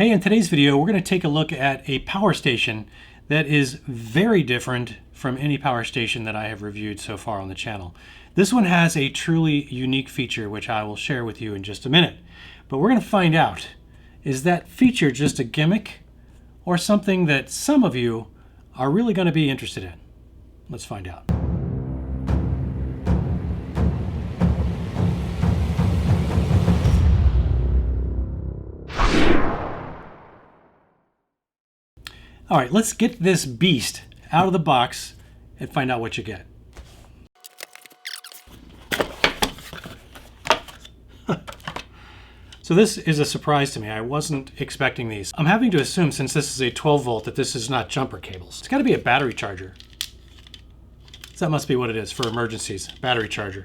Hey, in today's video, we're going to take a look at a power station that is very different from any power station that I have reviewed so far on the channel. This one has a truly unique feature, which I will share with you in just a minute. But we're going to find out, is that feature just a gimmick or something that some of you are really going to be interested in? Let's find out. All right, let's get this beast out of the box and find out what you get. So this is a surprise to me. I wasn't expecting these. I'm having to assume, since this is a 12 volt, that this is not jumper cables. It's got to be a battery charger. So that must be what it is for emergencies, battery charger.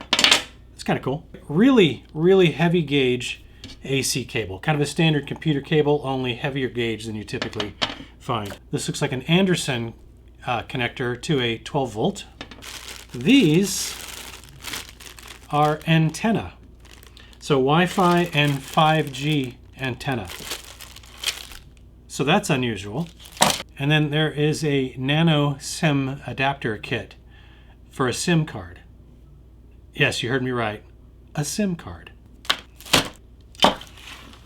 It's kind of cool. Really, really heavy gauge AC cable. Kind of a standard computer cable, only heavier gauge than you typically find. This looks like an Anderson connector to a 12 volt. These are antenna. So Wi-Fi and 5G antenna. So that's unusual. And then there is a nano SIM adapter kit for a SIM card. Yes, you heard me right. A SIM card.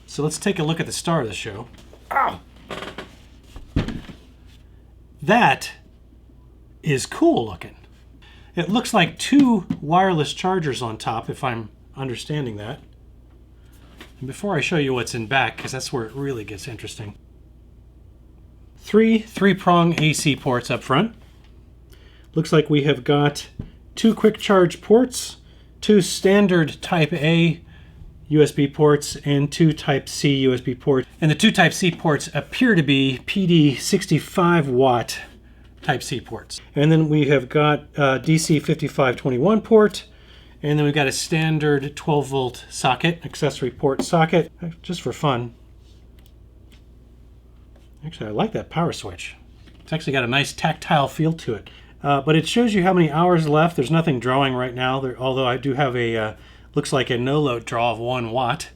So let's take a look at the star of the show. Ow! That is cool looking. It looks like two wireless chargers on top, if I'm understanding that. And before I show you what's in back, because that's where it really gets interesting. Three-prong AC ports up front. Looks like we have got two quick charge ports, two standard Type A USB ports, and two Type C USB ports. And the two Type C ports appear to be PD 65 watt Type C ports. And then we have got DC 5521 port, and then we've got a standard 12 volt socket, accessory port socket, just for fun. Actually, I like that power switch. It's actually got a nice tactile feel to it. But it shows you how many hours left. There's nothing drawing right now, although I do have a looks like a no-load draw of 1 watt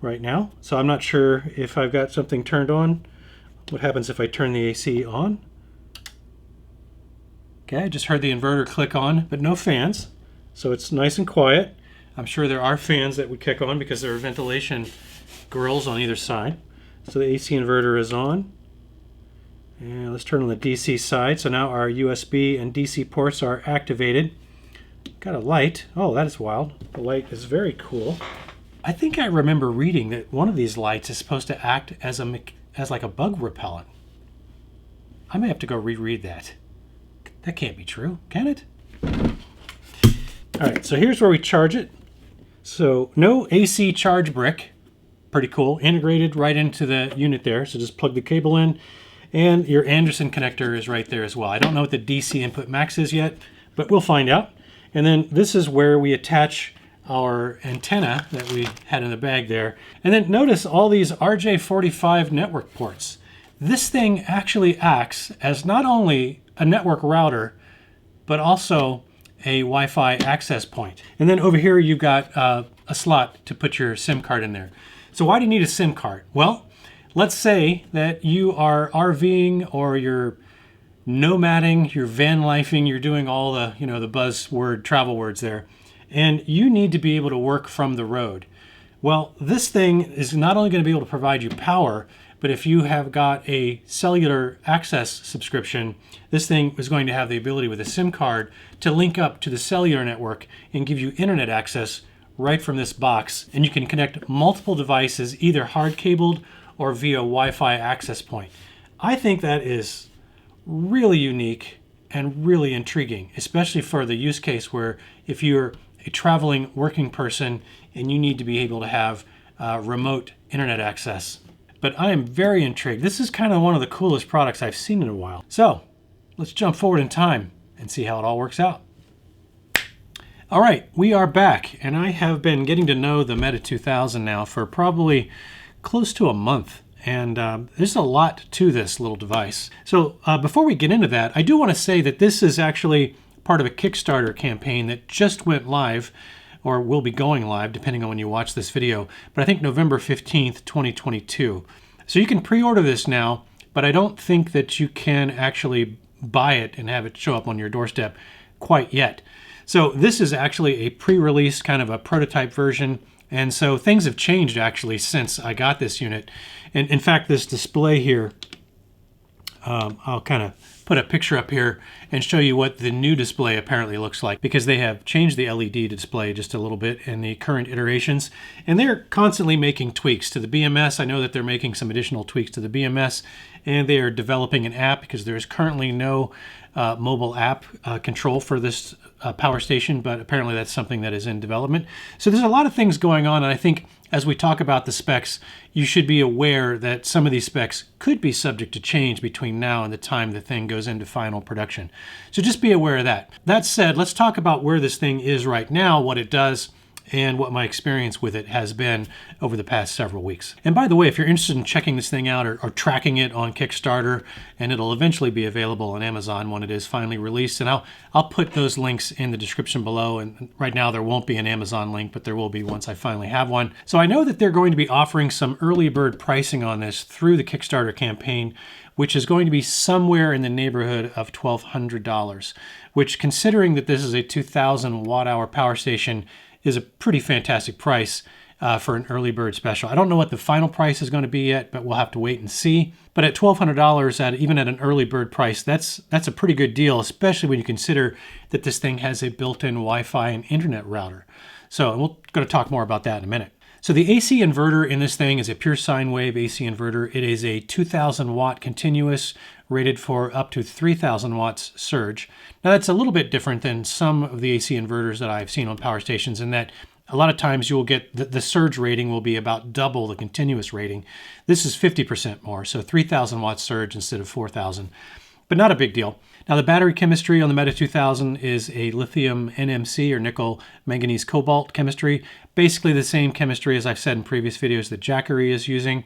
right now. So I'm not sure if I've got something turned on. What happens if I turn the AC on? Okay, I just heard the inverter click on, but no fans. So it's nice and quiet. I'm sure there are fans that would kick on because there are ventilation grills on either side. So the AC inverter is on. And let's turn on the DC side. So now our USB and DC ports are activated. Got a light. Oh, that is wild. The light is very cool. I think I remember reading that one of these lights is supposed to act as like a bug repellent. I may have to go reread that. That can't be true, can it? All right, so here's where we charge it. So no AC charge brick. Pretty cool. Integrated right into the unit there. So just plug the cable in. And your Anderson connector is right there as well. I don't know what the DC input max is yet, but we'll find out. And then this is where we attach our antenna that we had in the bag there. And then notice all these RJ45 network ports. This thing actually acts as not only a network router, but also a Wi-Fi access point. And then over here you've got a slot to put your SIM card in there. So why do you need a SIM card? Well, let's say that you are RVing or you're nomading, you're van lifing, you're doing all the, the buzzword travel words there, and you need to be able to work from the road. Well, this thing is not only going to be able to provide you power, but if you have got a cellular access subscription, this thing is going to have the ability with a SIM card to link up to the cellular network and give you internet access right from this box. And you can connect multiple devices, either hard cabled or via Wi-Fi access point. I think that is really unique and really intriguing, especially for the use case where if you're a traveling working person and you need to be able to have remote internet access. But I am very intrigued. This is kind of one of the coolest products I've seen in a while. So let's jump forward in time and see how it all works out. All right, we are back, and I have been getting to know the Meta-2000 now for probably close to a month. And there's a lot to this little device. So before we get into that, I do want to say that this is actually part of a Kickstarter campaign that just went live, or will be going live depending on when you watch this video, but I think November 15th, 2022. So you can pre-order this now, but I don't think that you can actually buy it and have it show up on your doorstep quite yet. So this is actually a pre-release kind of a prototype version. And so things have changed actually since I got this unit. And in fact, this display here, I'll kind of put a picture up here and show you what the new display apparently looks like, because they have changed the LED display just a little bit in the current iterations. And they're constantly making tweaks to the BMS. I know that they're making some additional tweaks to the BMS, and they are developing an app because there is currently no mobile app control for this power station, but apparently that's something that is in development. So there's a lot of things going on, and I think as we talk about the specs, you should be aware that some of these specs could be subject to change between now and the time the thing goes into final production. So just be aware of that. That said, let's talk about where this thing is right now, what it does, and what my experience with it has been over the past several weeks. And by the way, if you're interested in checking this thing out or tracking it on Kickstarter, and it'll eventually be available on Amazon when it is finally released, and I'll put those links in the description below. And right now there won't be an Amazon link, but there will be once I finally have one. So I know that they're going to be offering some early bird pricing on this through the Kickstarter campaign, which is going to be somewhere in the neighborhood of $1,200, which, considering that this is a 2,000 watt-hour power station, is a pretty fantastic price for an early bird special. I don't know what the final price is going to be yet, but we'll have to wait and see. But at $1,200, even at an early bird price, that's a pretty good deal, especially when you consider that this thing has a built-in Wi-Fi and internet router. So we're going to talk more about that in a minute. So the AC inverter in this thing is a pure sine wave AC inverter. It is a 2,000 watt continuous, rated for up to 3,000 watts surge. Now that's a little bit different than some of the AC inverters that I've seen on power stations, in that a lot of times you'll get the surge rating will be about double the continuous rating. This is 50% more, so 3,000 watt surge instead of 4,000, but not a big deal. Now the battery chemistry on the Meta-2000 is a lithium NMC, or nickel manganese cobalt chemistry, basically the same chemistry as I've said in previous videos that Jackery is using.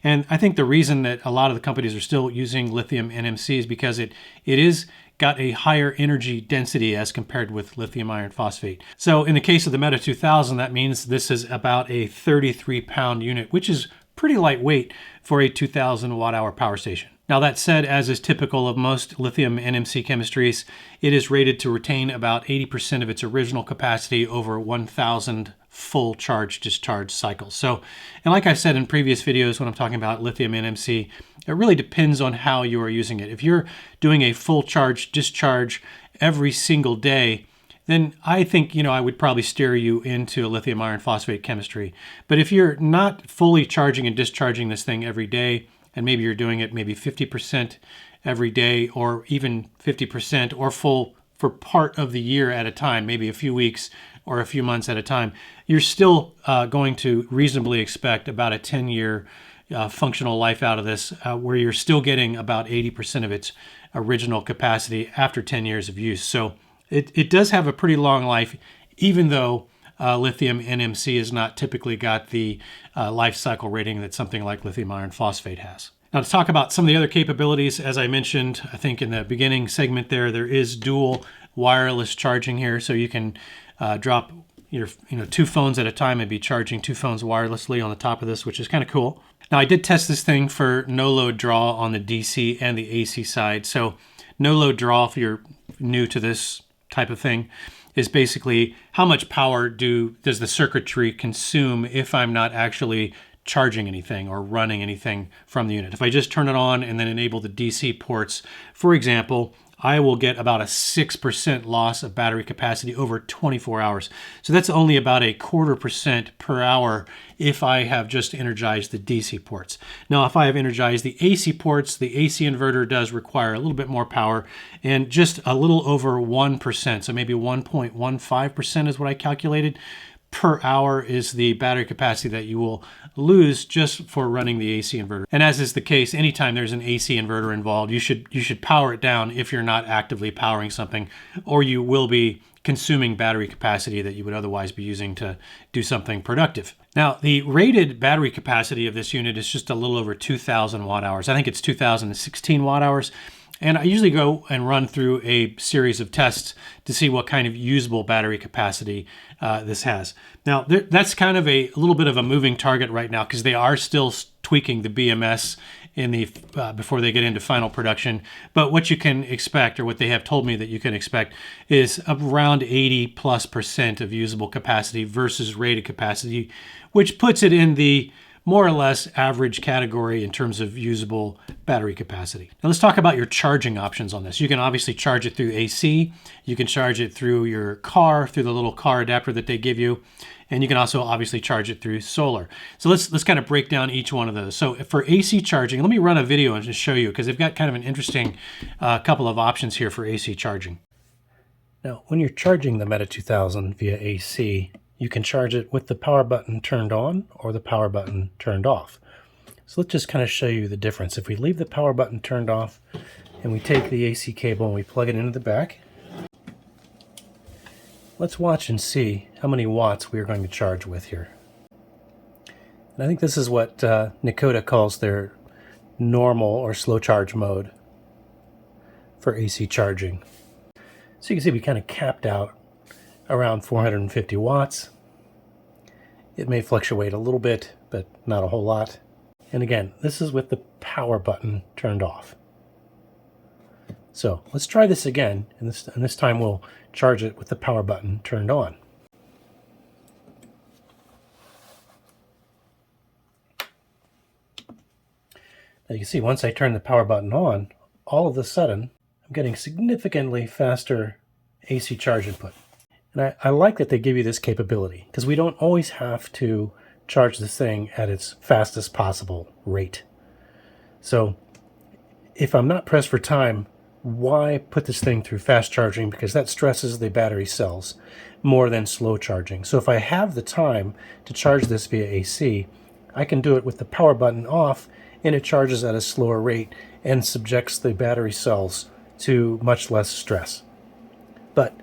And I think the reason that a lot of the companies are still using lithium NMC is because it is got a higher energy density as compared with lithium iron phosphate. So in the case of the Meta-2000, that means this is about a 33-pound unit, which is pretty lightweight for a 2,000 watt-hour power station. Now that said, as is typical of most lithium NMC chemistries, it is rated to retain about 80% of its original capacity over 1,000 full charge-discharge cycles. So, and like I said in previous videos when I'm talking about lithium NMC, it really depends on how you are using it. If you're doing a full charge-discharge every single day, then I think, I would probably steer you into a lithium iron phosphate chemistry. But if you're not fully charging and discharging this thing every day, and maybe you're doing it maybe 50% every day, or even 50% or full for part of the year at a time, maybe a few weeks or a few months at a time, you're still going to reasonably expect about a 10-year functional life out of this, where you're still getting about 80% of its original capacity after 10 years of use. So it does have a pretty long life, even though lithium NMC has not typically got the life cycle rating that something like lithium iron phosphate has. Now, to talk about some of the other capabilities, as I mentioned, I think in the beginning segment there is dual wireless charging here, so you can drop your two phones at a time and be charging two phones wirelessly on the top of this, which is kind of cool. Now, I did test this thing for no load draw on the DC and the AC side. So no load draw, if you're new to this type of thing, is basically how much power does the circuitry consume if I'm not actually charging anything or running anything from the unit. If I just turn it on and then enable the DC ports, for example, I will get about a 6% loss of battery capacity over 24 hours. So that's only about a 0.25% per hour if I have just energized the DC ports. Now, if I have energized the AC ports, the AC inverter does require a little bit more power, and just a little over 1%, so maybe 1.15% is what I calculated, per hour is the battery capacity that you will lose just for running the AC inverter. And as is the case, anytime there's an AC inverter involved, you should power it down if you're not actively powering something, or you will be consuming battery capacity that you would otherwise be using to do something productive. Now, the rated battery capacity of this unit is just a little over 2,000 watt hours. I think it's 2,016 watt hours. And I usually go and run through a series of tests to see what kind of usable battery capacity this has. Now, that's kind of a little bit of a moving target right now, because they are still tweaking the BMS in the before they get into final production. But what you can expect, or what they have told me that you can expect, is around 80+% of usable capacity versus rated capacity, which puts it in the more or less average category in terms of usable battery capacity. Now let's talk about your charging options on this. You can obviously charge it through AC. You can charge it through your car, through the little car adapter that they give you. And you can also obviously charge it through solar. So let's kind of break down each one of those. So for AC charging, let me run a video and just show you, because they've got kind of an interesting couple of options here for AC charging. Now, when you're charging the Meta-2000 via AC, you can charge it with the power button turned on or the power button turned off. So let's just kind of show you the difference. If we leave the power button turned off and we take the AC cable and we plug it into the back, let's watch and see how many watts we are going to charge with here. And I think this is what Nikota calls their normal or slow charge mode for AC charging. So you can see we kind of capped out around 450 watts. It may fluctuate a little bit, but not a whole lot. And again, this is with the power button turned off. So let's try this again, and this time we'll charge it with the power button turned on. Now you can see once I turn the power button on, all of a sudden I'm getting significantly faster AC charge input. And I like that they give you this capability, because we don't always have to charge this thing at its fastest possible rate. So if I'm not pressed for time, why put this thing through fast charging? Because that stresses the battery cells more than slow charging. So if I have the time to charge this via AC, I can do it with the power button off, and it charges at a slower rate and subjects the battery cells to much less stress. But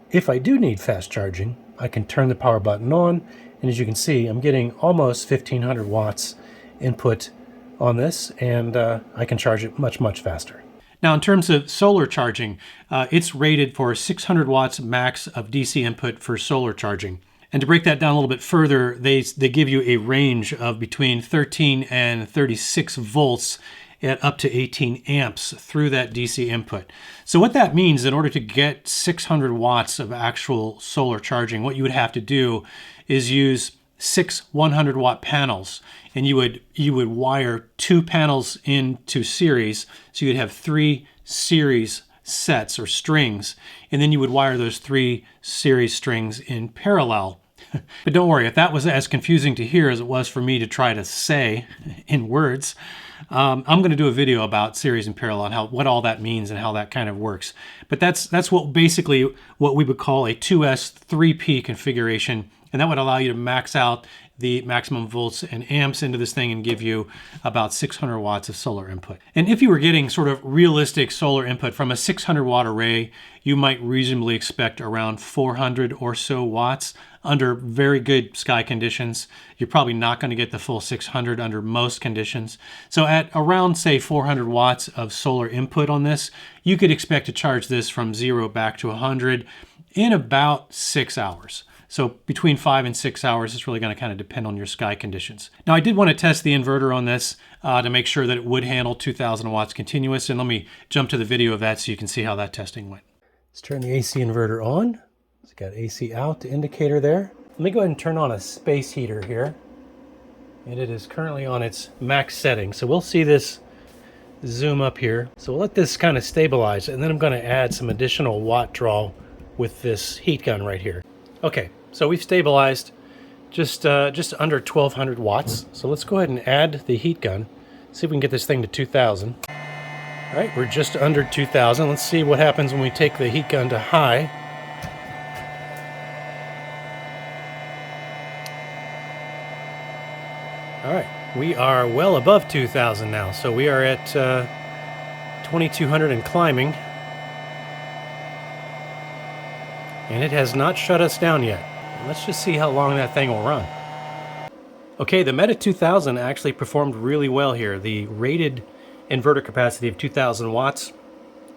if I do need fast charging, I can turn the power button on, and as you can see, I'm getting almost 1500 watts input on this, and I can charge it much, much faster. Now, in terms of solar charging, it's rated for 600 watts max of DC input for solar charging. And to break that down a little bit further, they give you a range of between 13 and 36 volts at up to 18 amps through that DC input. So what that means, in order to get 600 watts of actual solar charging, what you would have to do is use 6 100-watt panels, and you would wire 2 panels into series, so you'd have 3 series sets or strings, and then you would wire those 3 series strings in parallel. But don't worry, if that was as confusing to hear as it was for me to try to say in words, I'm going to do a video about series and parallel and what all that means and how that kind of works. But that's what basically what we would call a 2S 3P configuration, and that would allow you to max out the maximum volts and amps into this thing and give you about 600 watts of solar input. And if you were getting sort of realistic solar input from a 600 watt array, you might reasonably expect around 400 or so watts under very good sky conditions. You're probably not going to get the full 600 under most conditions. So at around, say, 400 watts of solar input on this, you could expect to charge this from 0 back to 100 in about 6 hours. So between 5 and 6 hours, it's really going to kind of depend on your sky conditions. Now, I did want to test the inverter on this to make sure that it would handle 2000 watts continuous. And let me jump to the video of that so you can see how that testing went. Let's turn the AC inverter on. It's got AC out, the indicator there. Let me go ahead and turn on a space heater here. And it is currently on its max setting. So we'll see this zoom up here. So we'll let this kind of stabilize, and then I'm going to add some additional watt draw with this heat gun right here. Okay, so we've stabilized just under 1200 watts. So let's go ahead and add the heat gun. See if we can get this thing to 2000. All right, we're just under 2000. Let's see what happens when we take the heat gun to high. All right, we are well above 2000 now. So we are at 2200 and climbing. And it has not shut us down yet. Let's just see how long that thing will run. Okay, the Meta-2000 actually performed really well here. The rated inverter capacity of 2000 watts,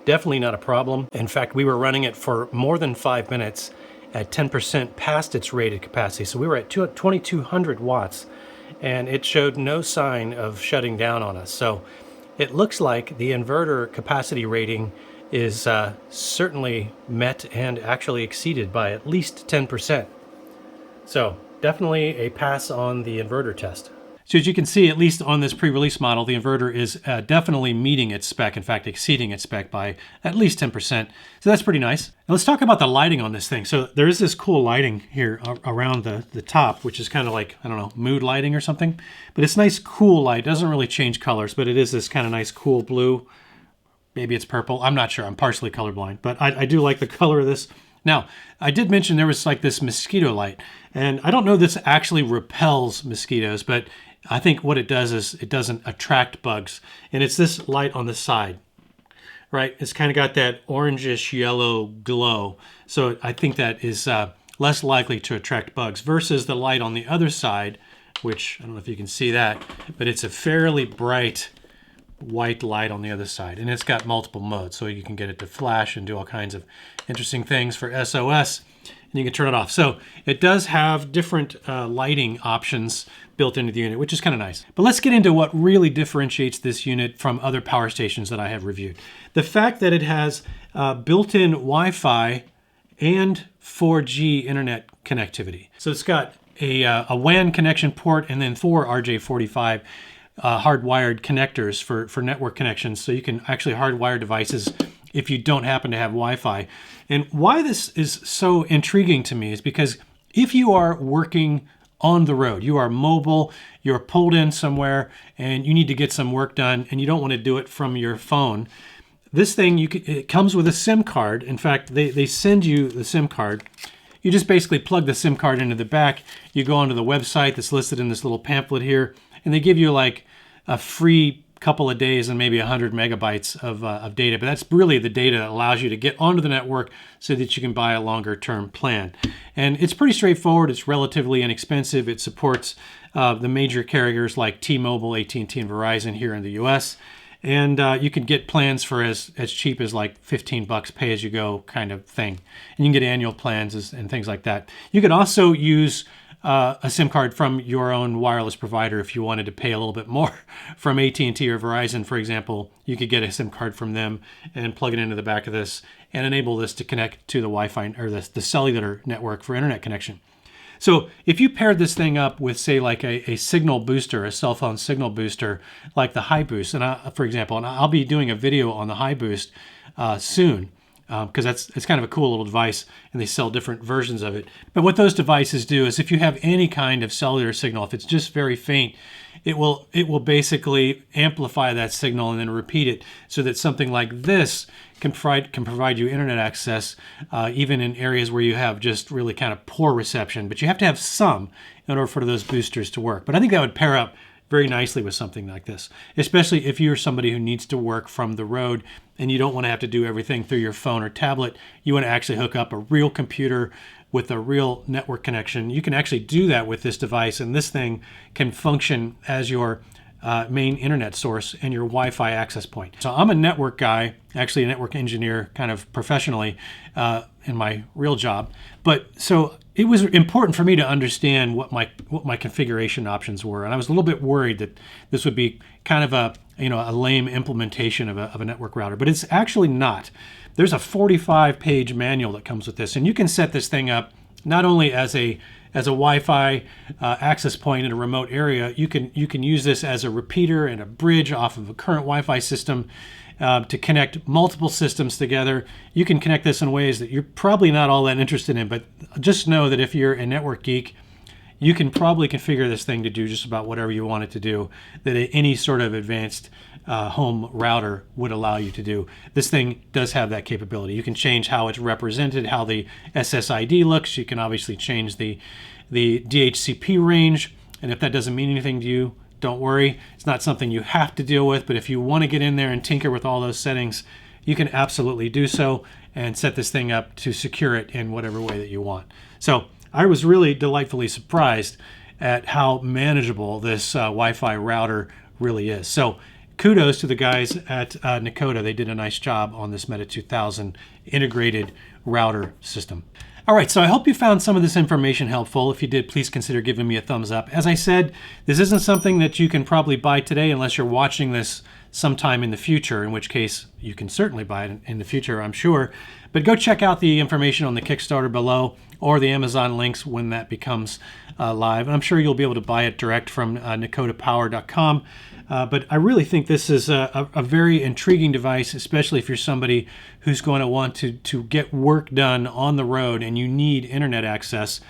definitely not a problem. In fact, we were running it for more than 5 minutes at 10% past its rated capacity. So we were at 2200 watts and it showed no sign of shutting down on us. So it looks like the inverter capacity rating is certainly met and actually exceeded by at least 10%. So definitely a pass on the inverter test. So as you can see, at least on this pre-release model, the inverter is definitely meeting its spec, in fact, exceeding its spec by at least 10%. So that's pretty nice. Now let's talk about the lighting on this thing. So there is this cool lighting here around the top, which is kind of like, I don't know, mood lighting or something. But it's nice, cool light. It doesn't really change colors, but it is this kind of nice, cool blue. Maybe it's purple. I'm not sure. I'm partially colorblind, but I do like the color of this. Now, I did mention there was like this mosquito light, and I don't know if this actually repels mosquitoes, but I think what it does is it doesn't attract bugs. And it's this light on the side, right? It's kind of got that orangish yellow glow. So I think that is less likely to attract bugs versus the light on the other side, which I don't know if you can see that, but it's a fairly bright white light on the other side. And it's got multiple modes. So you can get it to flash and do all kinds of interesting things for SOS. And you can turn it off. So it does have different lighting options built into the unit, which is kind of nice. But let's get into what really differentiates this unit from other power stations that I have reviewed. The fact that it has built-in Wi-Fi and 4G internet connectivity. So it's got a WAN connection port and then 4 RJ45 hardwired connectors for network connections. So you can actually hardwire devices if you don't happen to have Wi-Fi. And why this is so intriguing to me is because if you are working on the road, you are mobile, you're pulled in somewhere, and you need to get some work done, and you don't want to do it from your phone, this thing, it comes with a SIM card. In fact, they send you the SIM card. You just basically plug the SIM card into the back. You go onto the website that's listed in this little pamphlet here, and they give you like a free couple of days and maybe 100 megabytes of data. But that's really the data that allows you to get onto the network so that you can buy a longer term plan. And it's pretty straightforward. It's relatively inexpensive. It supports the major carriers like T-Mobile, AT&T, and Verizon here in the US. And you can get plans for as cheap as like $15 pay as you go kind of thing. And you can get annual plans and things like that. You can also use a SIM card from your own wireless provider if you wanted to pay a little bit more from AT&T or Verizon, for example. You could get a SIM card from them and plug it into the back of this and enable this to connect to the Wi-Fi or the cellular network for internet connection. So if you paired this thing up with, say, like a signal booster, a cell phone signal booster, like the High Boost, and for example, and I'll be doing a video on the High Boost soon, because it's kind of a cool little device, and they sell different versions of it. But what those devices do is if you have any kind of cellular signal, if it's just very faint, it will basically amplify that signal and then repeat it so that something like this can provide you internet access even in areas where you have just really kind of poor reception. But you have to have some in order for those boosters to work. But I think that would pair up very nicely with something like this, especially if you're somebody who needs to work from the road and you don't want to have to do everything through your phone or tablet. You want to actually hook up a real computer with a real network connection. You can actually do that with this device, and this thing can function as your main internet source and your Wi-Fi access point. So I'm a network guy, actually a network engineer kind of professionally in my real job. But so it was important for me to understand what my configuration options were. And I was a little bit worried that this would be kind of a lame implementation of a network router, but it's actually not. There's a 45-page manual that comes with this, and you can set this thing up not only as a Wi-Fi access point in a remote area. You can use this as a repeater and a bridge off of a current Wi-Fi system to connect multiple systems together. You can connect this in ways that you're probably not all that interested in, but just know that if you're a network geek, you can probably configure this thing to do just about whatever you want it to do that any sort of advanced home router would allow you to do. This thing does have that capability. You can change how it's represented, how the SSID looks. You can obviously change the DHCP range. And if that doesn't mean anything to you, don't worry. It's not something you have to deal with. But if you want to get in there and tinker with all those settings, you can absolutely do so and set this thing up to secure it in whatever way that you want. So I was really delightfully surprised at how manageable this Wi-Fi router really is. So kudos to the guys at Nikota. They did a nice job on this Meta-2000 integrated router system. All right, so I hope you found some of this information helpful. If you did, please consider giving me a thumbs up. As I said, this isn't something that you can probably buy today unless you're watching this sometime in the future, in which case you can certainly buy it in the future, I'm sure. But go check out the information on the Kickstarter below or the Amazon links when that becomes live. And I'm sure you'll be able to buy it direct from NikotaPower.com. But I really think this is a very intriguing device, especially if you're somebody who's going to want to get work done on the road and you need internet access.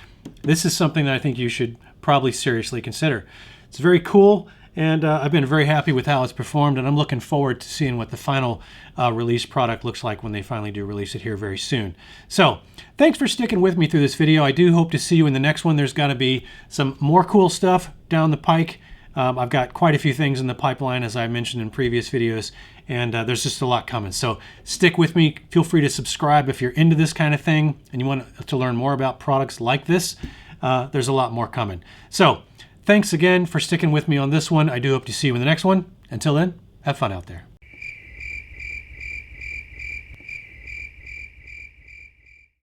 This is something that I think you should probably seriously consider. It's very cool, and I've been very happy with how it's performed, and I'm looking forward to seeing what the final release product looks like when they finally do release it here very soon. So thanks for sticking with me through this video. I do hope to see you in the next one. There's got to be some more cool stuff down the pike. I've got quite a few things in the pipeline, as I mentioned in previous videos, and there's just a lot coming. So stick with me. Feel free to subscribe if you're into this kind of thing and you want to learn more about products like this. There's a lot more coming. So thanks again for sticking with me on this one. I do hope to see you in the next one. Until then, have fun out there.